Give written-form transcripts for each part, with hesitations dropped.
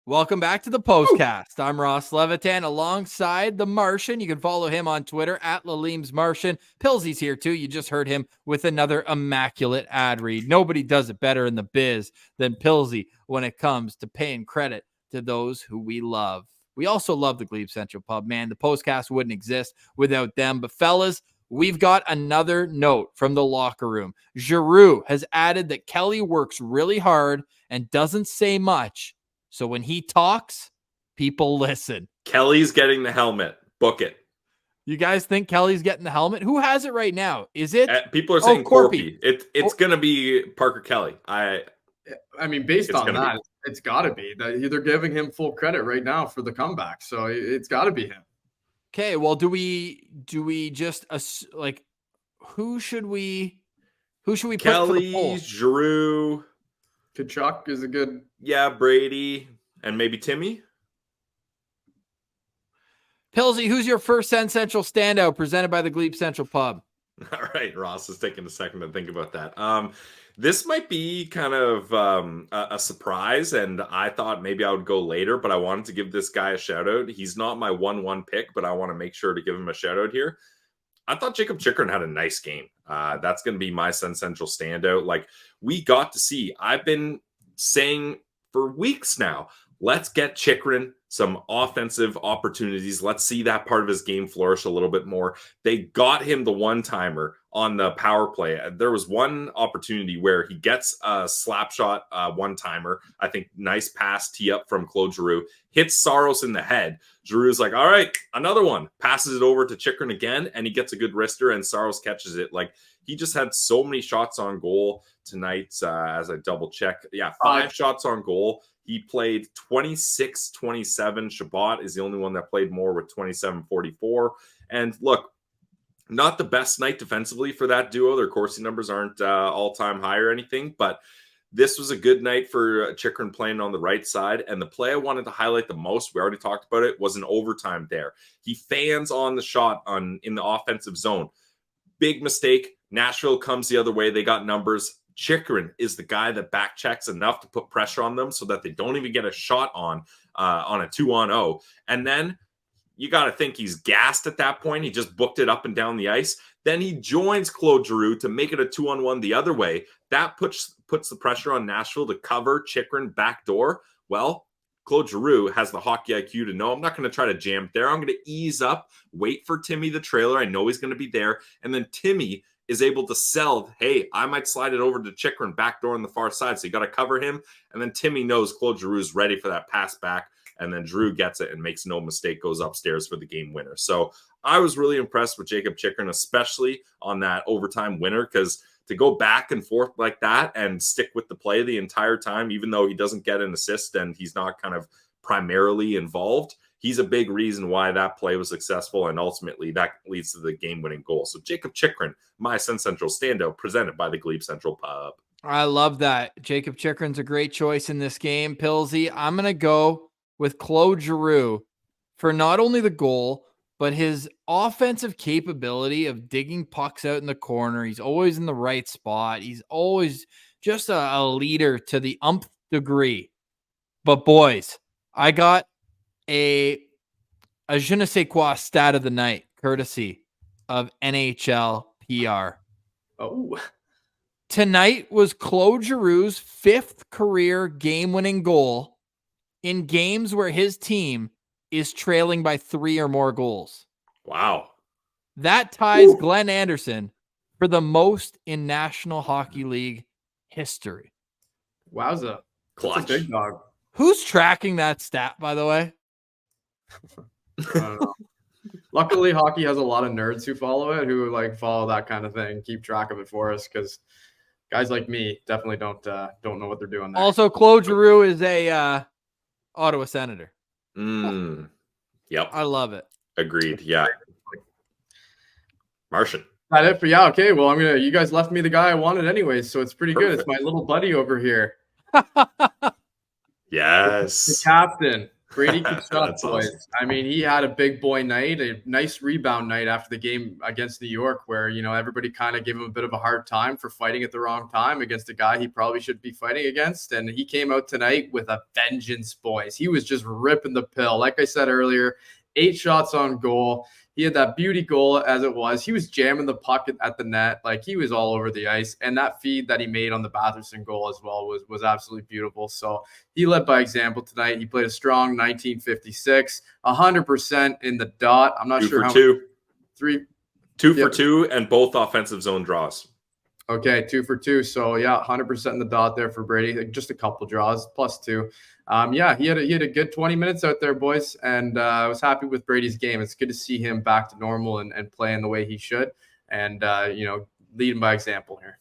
Welcome back to the POSTCAST. I'm Ross Levitan alongside the Martian. You can follow him on Twitter at Laleem's Martian. Pilsy's here too. You just heard him with another immaculate ad read. Nobody does it better in the biz than Pilsy when it comes to paying credit to those who we love. We also love the GLEBE Central Pub, man. The POSTCAST wouldn't exist without them. But fellas, we've got another note from the locker room. Giroux has added that Kelly works really hard and doesn't say much. So when he talks, people listen. Kelly's getting the helmet. Book it. You guys think Kelly's getting the helmet? Who has it right now? Is it? People are saying Corpy. It's going to be Parker Kelly. I mean, based on that, it's got to be. They're giving him full credit right now for the comeback. So it's got to be him. Okay, well, do we just like who should we Kelly, put for the poll? Giroux, Kachuk is a good. Yeah, Brady, and maybe Timmy. Pilsy, who's your first SensCentral standout presented by the GLEBE Central Pub? All right, Ross is taking a second to think about that. This might be kind of a surprise, and I thought maybe I would go later, but I wanted to give this guy a shout out. He's not my 1-1 pick, but I want to make sure to give him a shout out here. I thought Jacob Chychrun had a nice game. That's going to be my SensCentral standout. Like, we got to see, I've been saying for weeks now, let's get Chychrun some offensive opportunities. Let's see that part of his game flourish a little bit more. They got him the one-timer on the power play. There was one opportunity where he gets a slap shot one-timer. I think nice pass tee up from Claude Giroux. Hits Saros in the head. Giroux's like, all right, another one. Passes it over to Chychrun again, and he gets a good wrister, and Saros catches it. Like, he just had so many shots on goal tonight as I double-check. Yeah, 5 shots on goal. He played 26-27. Shabbat is the only one that played more with 27-44. And look, not the best night defensively for that duo. Their Corsi numbers aren't all-time high or anything, but this was a good night for Chychrun playing on the right side. And the play I wanted to highlight the most, we already talked about it, was an overtime there. He fans on the shot in the offensive zone. Big mistake. Nashville comes the other way. They got numbers. Chychrun is the guy that back checks enough to put pressure on them so that they don't even get a shot on a 2-on-0. And then you got to think he's gassed at that point. He just booked it up and down the ice. Then he joins Claude Giroux to make it a 2-on-1 the other way. That puts the pressure on Nashville to cover Chychrun backdoor. Well, Claude Giroux has the hockey IQ to know I'm not going to try to jam it there. I'm going to ease up, wait for Timmy the trailer. I know he's going to be there. And then Timmy is able to sell, hey, I might slide it over to Chychrun backdoor on the far side. So you got to cover him. And then Timmy knows Claude Giroux is ready for that pass back. And then Giroux gets it and makes no mistake, goes upstairs for the game winner. So I was really impressed with Jacob Chychrun, especially on that overtime winner, because to go back and forth like that and stick with the play the entire time, even though he doesn't get an assist and he's not kind of primarily involved, he's a big reason why that play was successful, and ultimately that leads to the game-winning goal. So Jacob Chychrun, my SensCentral standout, presented by the GLEBE Central Pub. I love that. Jacob Chychrun's a great choice in this game. Pilsy, I'm going to go with Claude Giroux for not only the goal, but his offensive capability of digging pucks out in the corner. He's always in the right spot. He's always just a leader to the umpth degree. But boys, I got a je ne sais quoi stat of the night, courtesy of NHL PR. Oh, tonight was Claude Giroux's 5th career game-winning goal in games where his team is trailing by 3 or more goals. Wow. That ties Glenn Anderson for the most in National Hockey League history. Wowza. Clutch. That's a big dog. Who's tracking that stat, by the way? I don't know. Luckily, hockey has a lot of nerds who follow it, who like follow that kind of thing, keep track of it for us, because guys like me definitely don't know what they're doing there. Also, Claude Giroux is a Ottawa Senator. Yep. I love it. Agreed. Yeah. Martian. That it for okay. Well, you guys left me the guy I wanted anyways, so it's pretty Perfect. good. It's my little buddy over here. Yes. The captain. Brady Tkachuk, That's boys. awesome. I mean, he had a big boy night, a nice rebound night after the game against New York, where, everybody kind of gave him a bit of a hard time for fighting at the wrong time against a guy he probably should be fighting against. And he came out tonight with a vengeance, boys. He was just ripping the pill. Like I said earlier, 8 shots on goal. He had that beauty goal as it was. He was jamming the puck at the net. Like, he was all over the ice. And that feed that he made on the Batherson goal as well was absolutely beautiful. So he led by example tonight. He played a strong 1956, 100% in the dot. I'm not sure how two. Three. 2 for 2 and both offensive zone draws. Okay, 2 for 2. So yeah, 100% in the dot there for Brady. Just a couple draws, +2. Yeah, he had a good 20 minutes out there, boys, and I was happy with Brady's game. It's good to see him back to normal and playing the way he should, and leading by example here.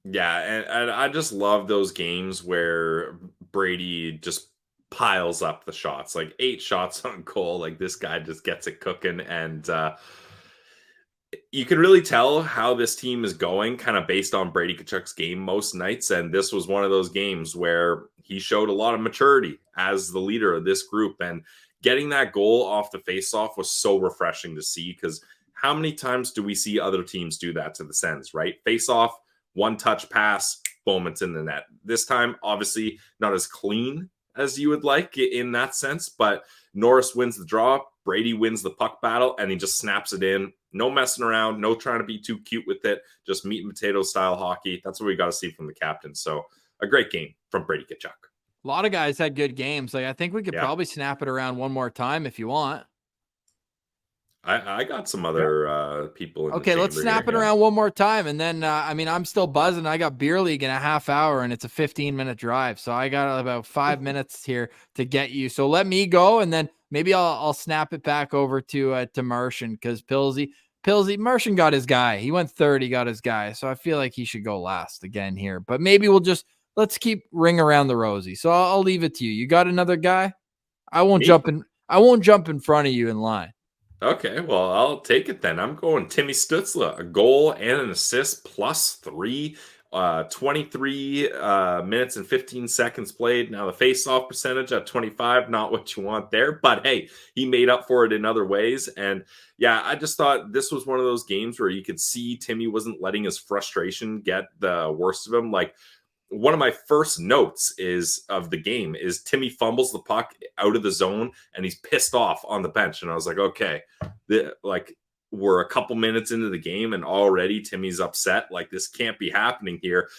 Yeah, and I just love those games where Brady just piles up the shots, like 8 shots on goal. Like, this guy just gets it cooking, and you can really tell how this team is going kind of based on Brady Tkachuk's game most nights. And this was one of those games where he showed a lot of maturity as the leader of this group. And getting that goal off the faceoff was so refreshing to see, because how many times do we see other teams do that to the Sens, right? Faceoff, one touch pass, boom, it's in the net. This time, obviously, not as clean as you would like in that sense, but Norris wins the draw, Brady wins the puck battle, and he just snaps it in. No messing around, no trying to be too cute with it, just meat and potato style hockey. That's what we got to see from the captain. So a great game from Brady Tkachuk. A lot of guys had good games. Like, I think we could probably snap it around one more time if you want. I got some other people in the chamber. Let's snap it around one more time. And then, I'm still buzzing. I got beer league in a half hour, and it's a 15-minute drive. So I got about 5 minutes here to get you. So let me go, and then maybe I'll snap it back over to Martian, because Martian got his guy. He went third. He got his guy. So I feel like he should go last again here. But maybe let's keep ring around the rosy. So I'll leave it to you. You got another guy? I won't jump in front of you in line. Okay, well, I'll take it then. I'm going Timmy Stützle, a goal and an assist, +3, 23 minutes and 15 seconds played. Now the face-off percentage at 25, not what you want there, but hey, he made up for it in other ways. And yeah, I just thought this was one of those games where you could see Timmy wasn't letting his frustration get the worst of him. Like, one of my first notes of the game is Timmy fumbles the puck out of the zone and he's pissed off on the bench. And I was like, okay, we're a couple minutes into the game and already Timmy's upset. Like, this can't be happening here.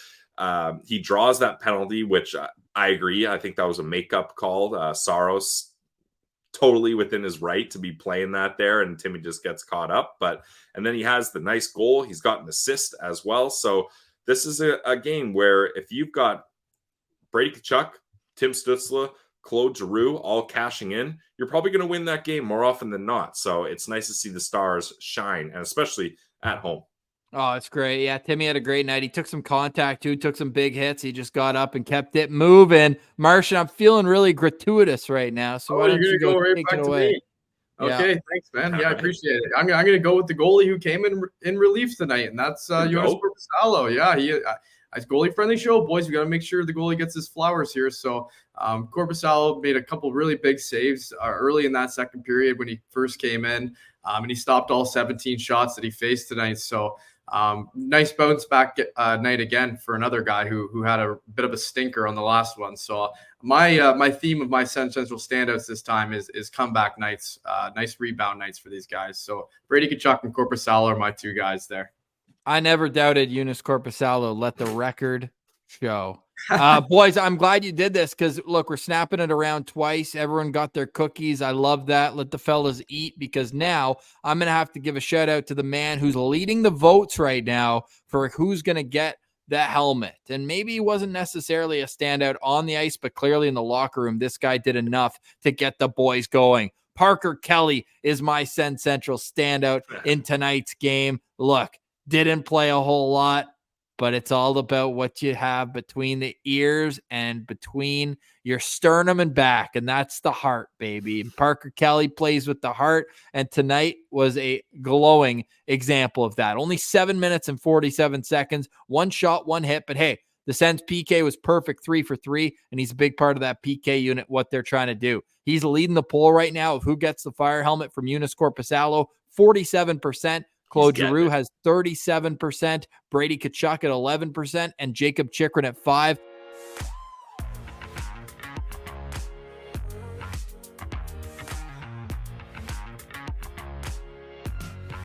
He draws that penalty, which I agree. I think that was a makeup call. Saros totally within his right to be playing that there, and Timmy just gets caught up. And then he has the nice goal. He's got an assist as well. So this is a game where if you've got Brady Tkachuk, Tim Stützle, Claude Giroux all cashing in, you're probably going to win that game more often than not. So it's nice to see the Stars shine, and especially at home. Oh, it's great. Yeah, Timmy had a great night. He took some contact too, took some big hits. He just got up and kept it moving. Martian, I'm feeling really gratuitous right now. So why don't you go take it away? Okay, thanks, man. Yeah, I appreciate it. I'm going to go with the goalie who came in relief tonight, and that's Jonas Corposalo. Yeah, it's goalie-friendly show, boys. We got to make sure the goalie gets his flowers here. So Corposalo made a couple really big saves early in that second period when he first came in, and he stopped all 17 shots that he faced tonight. So nice bounce back night again for another guy who had a bit of a stinker on the last one. So my theme of my SensCentral standouts this time is comeback nights, nice rebound nights for these guys. So Brady Tkachuk and Corposalo are my two guys there. I never doubted Jonas Corposalo. Let the record show. Boys, I'm glad you did this, because look, we're snapping it around twice. Everyone got their cookies. I love that. Let the fellas eat, because now I'm going to have to give a shout out to the man who's leading the votes right now for who's going to get that helmet. And maybe he wasn't necessarily a standout on the ice, but clearly in the locker room, this guy did enough to get the boys going. Parker Kelly is my SensCentral standout in tonight's game. Look, didn't play a whole lot, but it's all about what you have between the ears and between your sternum and back, and that's the heart, baby. And Parker Kelly plays with the heart, and tonight was a glowing example of that. Only 7 minutes and 47 seconds, one shot, one hit, but hey, The Sens PK was perfect 3 for 3, and he's a big part of that PK unit, what they're trying to do. He's leading the poll right now of who gets the fire helmet from Eunice Corpusalo, 47%. Claude Giroux has 37%, Brady Tkachuk at 11%, and Jacob Chychrun at 5%.